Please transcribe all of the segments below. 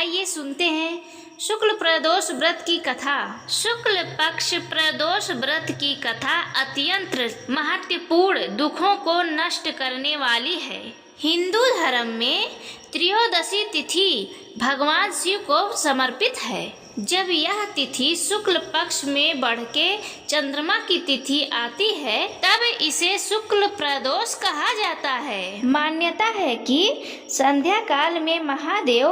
आइए सुनते हैं शुक्ल प्रदोष व्रत की कथा। शुक्ल पक्ष प्रदोष व्रत की कथा अत्यंत महत्वपूर्ण, दुखों को नष्ट करने वाली है। हिंदू धर्म में त्रयोदशी तिथि भगवान शिव को समर्पित है। जब यह तिथि शुक्ल पक्ष में बढ़ के चंद्रमा की तिथि आती है तब इसे शुक्ल प्रदोष कहा जाता है। मान्यता है कि संध्या काल में महादेव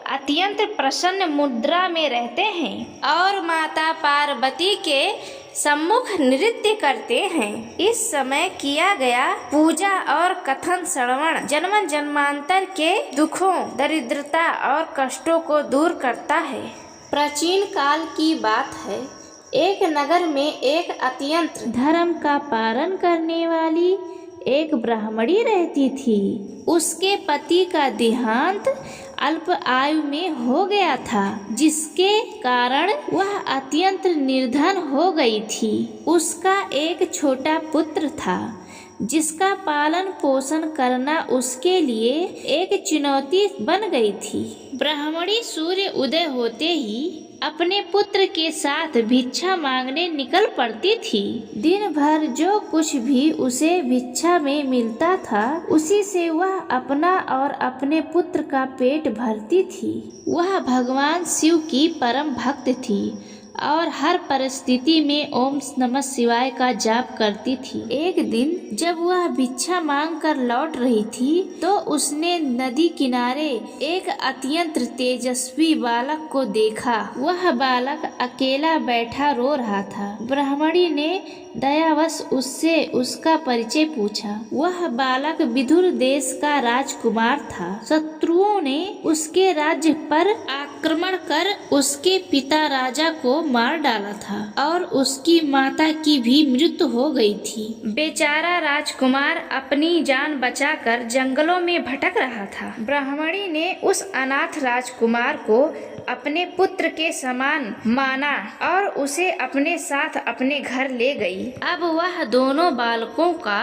अत्यंत प्रसन्न मुद्रा में रहते हैं और माता पार्वती के सम्मुख नृत्य करते हैं। इस समय किया गया पूजा और कथन श्रवण जन्म जन्मांतर के दुखों, दरिद्रता और कष्टों को दूर करता है। प्राचीन काल की बात है, एक नगर में एक अत्यंत धर्म का पालन करने वाली एक ब्राह्मणी रहती थी। उसके पति का देहांत अल्प आयु में हो गया था, जिसके कारण वह अत्यंत निर्धन हो गई थी। उसका एक छोटा पुत्र था जिसका पालन पोषण करना उसके लिए एक चुनौती बन गई थी। ब्राह्मणी सूर्य उदय होते ही अपने पुत्र के साथ भिक्षा मांगने निकल पड़ती थी। दिन भर जो कुछ भी उसे भिक्षा में मिलता था उसी से वह अपना और अपने पुत्र का पेट भरती थी। वह भगवान शिव की परम भक्त थी और हर परिस्थिति में ओम नमः शिवाय का जाप करती थी। एक दिन जब वह भिक्षा मांग कर लौट रही थी तो उसने नदी किनारे एक अत्यंत तेजस्वी बालक को देखा। वह बालक अकेला बैठा रो रहा था। ब्राह्मणी ने दयावश उससे उसका परिचय पूछा। वह बालक विदुर देश का राजकुमार था। शत्रुओं ने उसके राज्य पर आक्रमण कर उसके पिता राजा को मार डाला था और उसकी माता की भी मृत्यु हो गई थी। बेचारा राजकुमार अपनी जान बचाकर जंगलों में भटक रहा था। ब्राह्मणी ने उस अनाथ राजकुमार को अपने पुत्र के समान माना और उसे अपने साथ अपने घर ले गई। अब वह दोनों बालकों का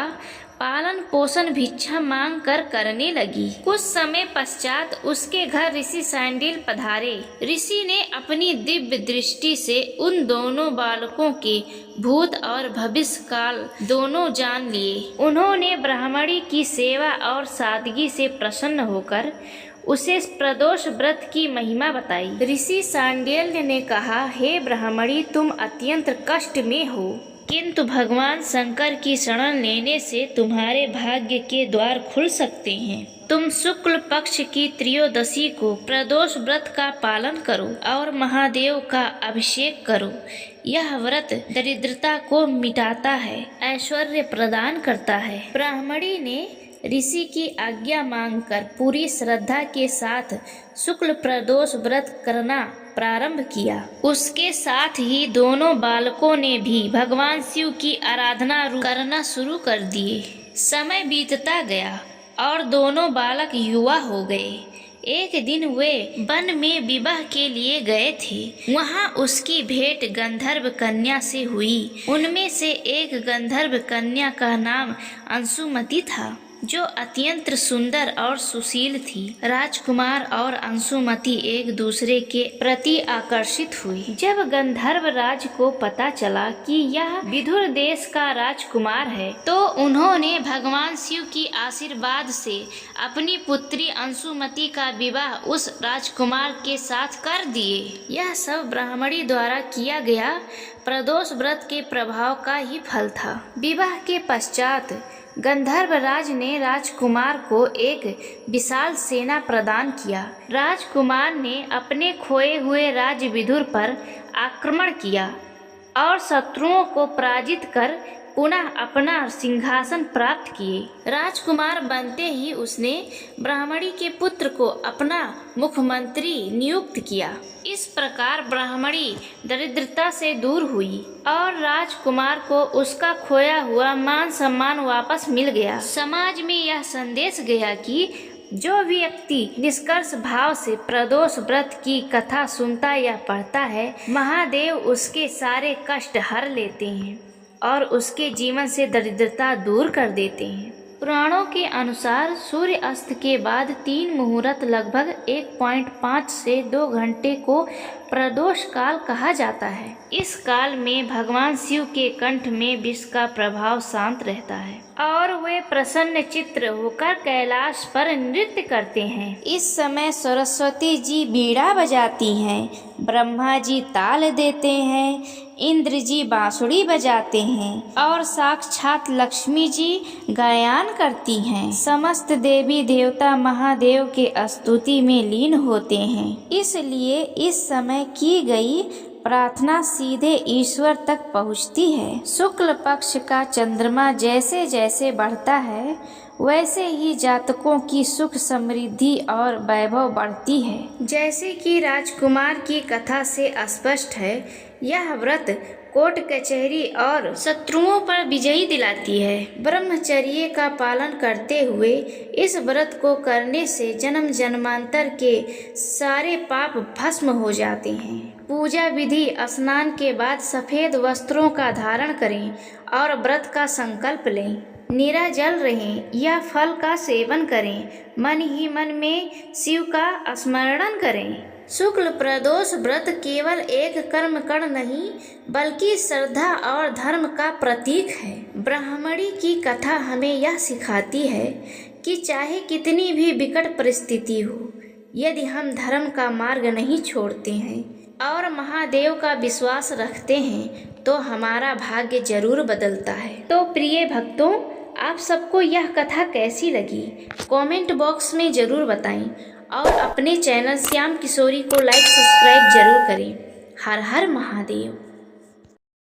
पालन पोषण भिक्षा मांग कर करने लगी। कुछ समय पश्चात उसके घर ऋषि सैंडिल पधारे। ऋषि ने अपनी दिव्य दृष्टि से उन दोनों बालकों के भूत और भविष्य काल दोनों जान लिए। उन्होंने ब्राह्मणी की सेवा और सादगी से प्रसन्न होकर उसे प्रदोष व्रत की महिमा बताई। ऋषि सांडिल्य ने कहा, हे ब्राह्मणी, तुम अत्यंत कष्ट में हो, किंतु भगवान शंकर की शरण लेने से तुम्हारे भाग्य के द्वार खुल सकते हैं। तुम शुक्ल पक्ष की त्रयोदशी को प्रदोष व्रत का पालन करो और महादेव का अभिषेक करो। यह व्रत दरिद्रता को मिटाता है, ऐश्वर्य प्रदान करता है। ब्राह्मणी ने ऋषि की आज्ञा मांगकर पूरी श्रद्धा के साथ शुक्ल प्रदोष व्रत करना प्रारंभ किया। उसके साथ ही दोनों बालकों ने भी भगवान शिव की आराधना करना शुरू कर दिए। समय बीतता गया और दोनों बालक युवा हो गए। एक दिन वे वन में विवाह के लिए गए थे। वहाँ उसकी भेंट गंधर्व कन्या से हुई। उनमें से एक गंधर्व कन्या का नाम अंशुमति था, जो अत्यंत सुंदर और सुशील थी। राजकुमार और अंशुमति एक दूसरे के प्रति आकर्षित हुई। जब गंधर्व राज को पता चला कि यह विदुर देश का राजकुमार है तो उन्होंने भगवान शिव की आशीर्वाद से अपनी पुत्री अंशुमति का विवाह उस राजकुमार के साथ कर दिए। यह सब ब्राह्मणी द्वारा किया गया प्रदोष व्रत के प्रभाव का ही फल था। विवाह के पश्चात गंधर्व राज ने राजकुमार को एक विशाल सेना प्रदान किया। राजकुमार ने अपने खोए हुए राज्य विदुर पर आक्रमण किया और शत्रुओं को पराजित कर पुनः अपना सिंहासन प्राप्त किए। राजकुमार बनते ही उसने ब्राह्मणी के पुत्र को अपना मुख्यमंत्री नियुक्त किया। इस प्रकार ब्राह्मणी दरिद्रता से दूर हुई और राजकुमार को उसका खोया हुआ मान सम्मान वापस मिल गया। समाज में यह संदेश गया कि जो व्यक्ति निष्कर्ष भाव से प्रदोष व्रत की कथा सुनता या पढ़ता है, महादेव उसके सारे कष्ट हर लेते हैं और उसके जीवन से दरिद्रता दूर कर देते हैं। पुराणों के अनुसार सूर्य अस्त के बाद 3 मुहूर्त लगभग 1.5 से 2 घंटे को प्रदोष काल कहा जाता है। इस काल में भगवान शिव के कंठ में विष का प्रभाव शांत रहता है और वे प्रसन्न चित्त होकर कैलाश पर नृत्य करते हैं। इस समय सरस्वती जी बीड़ा बजाती हैं, ब्रह्मा जी ताल देते हैं, इंद्र जी बांसुरी बजाते हैं और साक्षात लक्ष्मी जी गायन करती हैं। समस्त देवी देवता महादेव के स्तुति में लीन होते हैं। इसलिए इस समय की गई प्रार्थना सीधे ईश्वर तक पहुँचती है। शुक्ल पक्ष का चंद्रमा जैसे जैसे बढ़ता है वैसे ही जातकों की सुख समृद्धि और वैभव बढ़ती है। जैसे कि राजकुमार की कथा से स्पष्ट है, यह व्रत कोर्ट कचहरी और शत्रुओं पर विजयी दिलाती है। ब्रह्मचर्य का पालन करते हुए इस व्रत को करने से जन्म जन्मांतर के सारे पाप भस्म हो जाते हैं। पूजा विधि स्नान के बाद सफेद वस्त्रों का धारण करें और व्रत का संकल्प लें। निराजल रहें या फल का सेवन करें। मन ही मन में शिव का स्मरण करें। शुक्ल प्रदोष व्रत केवल एक कर्मकांड नहीं बल्कि श्रद्धा और धर्म का प्रतीक है। ब्राह्मणी की कथा हमें यह सिखाती है कि चाहे कितनी भी विकट परिस्थिति हो, यदि हम धर्म का मार्ग नहीं छोड़ते हैं और महादेव का विश्वास रखते हैं तो हमारा भाग्य जरूर बदलता है। तो प्रिय भक्तों, आप सबको यह कथा कैसी लगी कमेंट बॉक्स में ज़रूर बताएं और अपने चैनल श्याम किशोरी को लाइक सब्सक्राइब जरूर करें। हर हर महादेव।